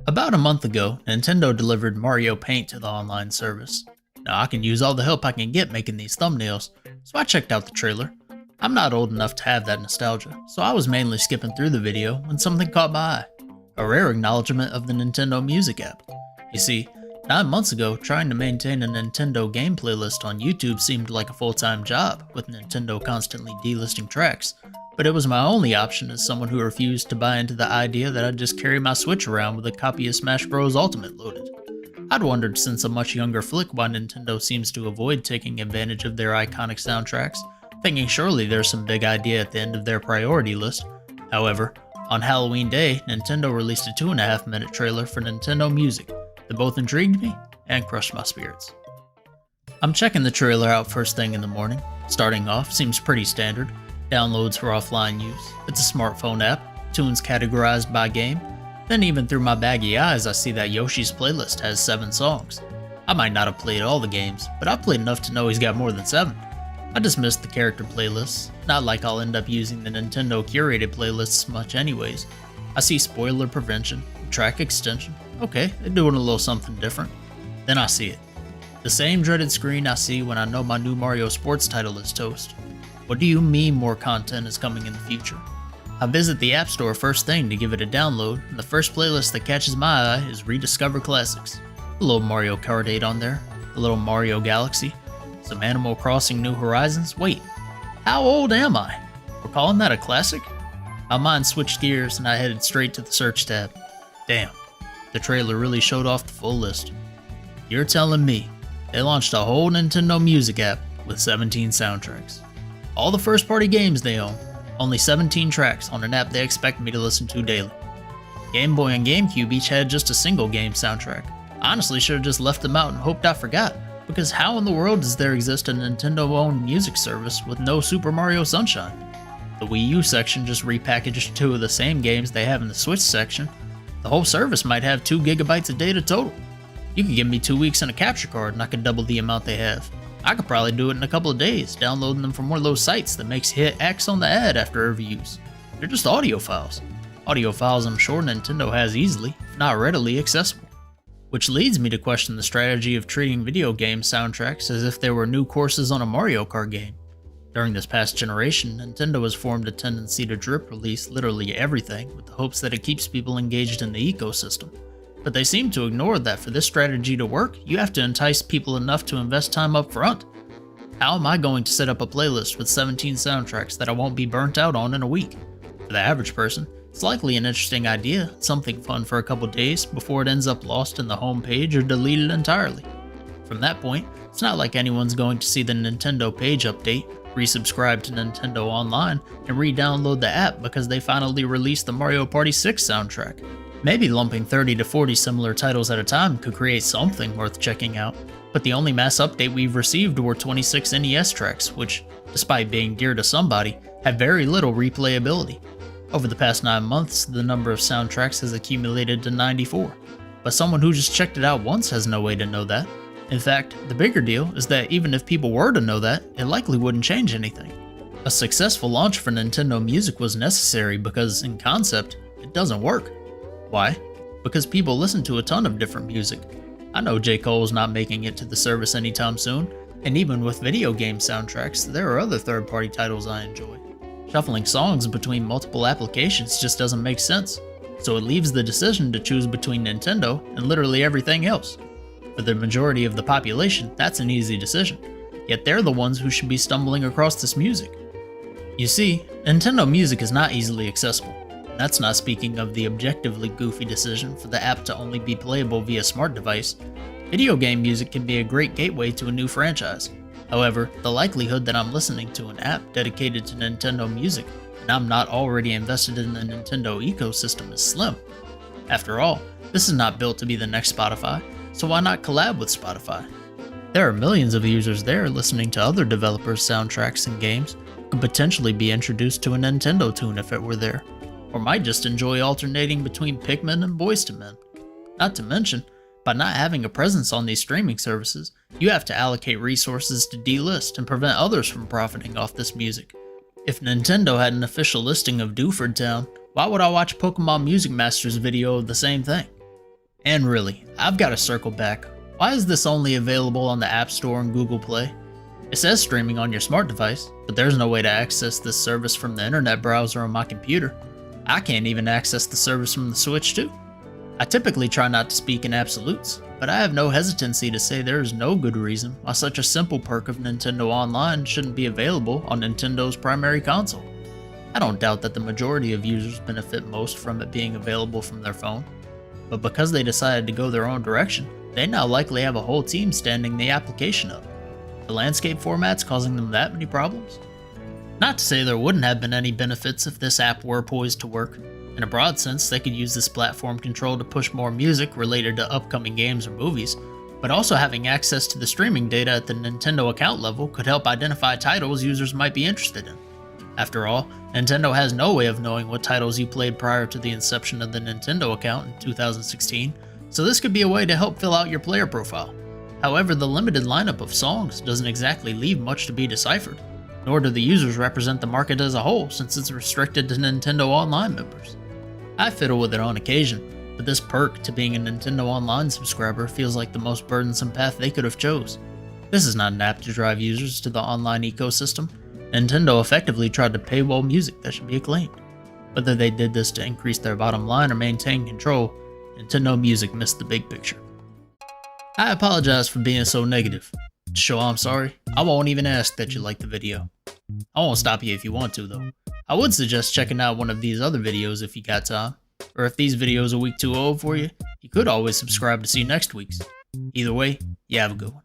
About a month ago, Nintendo delivered Mario Paint to the online service. Now I can use all the help I can get making these thumbnails, so I checked out the trailer. I'm not old enough to have that nostalgia, so I was mainly skipping through the video when something caught my eye. A rare acknowledgement of the Nintendo Music app. You see, 9 months ago, trying to maintain a Nintendo game playlist on YouTube seemed like a full-time job, with Nintendo constantly delisting tracks. But it was my only option as someone who refused to buy into the idea that I'd just carry my Switch around with a copy of Smash Bros. Ultimate loaded. I'd wondered since a much younger flick why Nintendo seems to avoid taking advantage of their iconic soundtracks, thinking surely there's some big idea at the end of their priority list. However, on Halloween Day, Nintendo released a 2.5-minute trailer for Nintendo Music that both intrigued me and crushed my spirits. I'm checking the trailer out first thing in the morning. Starting off, seems pretty standard. Downloads for offline use. It's a smartphone app, tunes categorized by game. Then even through my baggy eyes I see that Yoshi's playlist has 7 songs. I might not have played all the games, but I've played enough to know he's got more than 7. I dismissed the character playlists, not like I'll end up using the Nintendo curated playlists much anyways. I see spoiler prevention, track extension, okay, they're doing a little something different. Then I see it. The same dreaded screen I see when I know my new Mario Sports title is toast. What do you mean more content is coming in the future? I visit the App Store first thing to give it a download, and the first playlist that catches my eye is Rediscover Classics. A little Mario Kart 8 on there, a little Mario Galaxy, some Animal Crossing New Horizons. Wait, how old am I? We're calling that a classic? My mind switched gears and I headed straight to the search tab. Damn, the trailer really showed off the full list. You're telling me they launched a whole Nintendo Music app with 17 soundtracks. All the first-party games they own, only 17 tracks on an app they expect me to listen to daily. Game Boy and GameCube each had just a single game soundtrack. Honestly, should have just left them out and hoped I forgot, because how in the world does there exist a Nintendo-owned music service with no Super Mario Sunshine? The Wii U section just repackaged 2 of the same games they have in the Switch section. The whole service might have 2 gigabytes of data total. You could give me 2 weeks and a capture card and I could double the amount they have. I could probably do it in a couple of days, downloading them from one of those sites that makes hit X on the ad after every use. They're just audio files. Audio files I'm sure Nintendo has easily, if not readily accessible. Which leads me to question the strategy of treating video game soundtracks as if they were new courses on a Mario Kart game. During this past generation, Nintendo has formed a tendency to drip release literally everything with the hopes that it keeps people engaged in the ecosystem. But they seem to ignore that for this strategy to work, you have to entice people enough to invest time up front. How am I going to set up a playlist with 17 soundtracks that I won't be burnt out on in a week? For the average person, it's likely an interesting idea, something fun for a couple days before it ends up lost in the home page or deleted entirely. From that point, it's not like anyone's going to see the Nintendo page update, resubscribe to Nintendo Online, and re-download the app because they finally released the Mario Party 6 soundtrack. Maybe lumping 30 to 40 similar titles at a time could create something worth checking out, but the only mass update we've received were 26 NES tracks, which, despite being dear to somebody, have very little replayability. Over the past 9 months, the number of soundtracks has accumulated to 94, but someone who just checked it out once has no way to know that. In fact, the bigger deal is that even if people were to know that, it likely wouldn't change anything. A successful launch for Nintendo Music was necessary because, in concept, it doesn't work. Why? Because people listen to a ton of different music. I know J. Cole's not making it to the service anytime soon, and even with video game soundtracks, there are other third-party titles I enjoy. Shuffling songs between multiple applications just doesn't make sense, so it leaves the decision to choose between Nintendo and literally everything else. For the majority of the population, that's an easy decision, yet they're the ones who should be stumbling across this music. You see, Nintendo Music is not easily accessible. That's not speaking of the objectively goofy decision for the app to only be playable via smart device. Video game music can be a great gateway to a new franchise. However, the likelihood that I'm listening to an app dedicated to Nintendo Music and I'm not already invested in the Nintendo ecosystem is slim. After all, this is not built to be the next Spotify, so why not collab with Spotify? There are millions of users there listening to other developers' soundtracks and games who could potentially be introduced to a Nintendo tune if it were there, or might just enjoy alternating between Pikmin and Boyz II Men. Not to mention, by not having a presence on these streaming services, you have to allocate resources to delist and prevent others from profiting off this music. If Nintendo had an official listing of Dewford Town, why would I watch Pokemon Music Master's video of the same thing? And really, I've got to circle back. Why is this only available on the App Store and Google Play? It says streaming on your smart device, but there's no way to access this service from the internet browser on my computer. I can't even access the service from the Switch too. I typically try not to speak in absolutes, but I have no hesitancy to say there is no good reason why such a simple perk of Nintendo Online shouldn't be available on Nintendo's primary console. I don't doubt that the majority of users benefit most from it being available from their phone, but because they decided to go their own direction, they now likely have a whole team standing the application up. The landscape format's causing them that many problems? Not to say there wouldn't have been any benefits if this app were poised to work. In a broad sense, they could use this platform control to push more music related to upcoming games or movies, but also having access to the streaming data at the Nintendo account level could help identify titles users might be interested in. After all, Nintendo has no way of knowing what titles you played prior to the inception of the Nintendo account in 2016, so this could be a way to help fill out your player profile. However, the limited lineup of songs doesn't exactly leave much to be deciphered, nor do the users represent the market as a whole since it's restricted to Nintendo Online members. I fiddle with it on occasion, but this perk to being a Nintendo Online subscriber feels like the most burdensome path they could have chose. This is not an app to drive users to the online ecosystem. Nintendo effectively tried to paywall music that should be acclaimed. Whether they did this to increase their bottom line or maintain control, Nintendo Music missed the big picture. I apologize for being so negative. To show I'm sorry, I won't even ask that you like the video. I won't stop you if you want to though. I would suggest checking out one of these other videos if you got time, or if these videos are week too old for you, you could always subscribe to see next week's. Either way, you have a good one.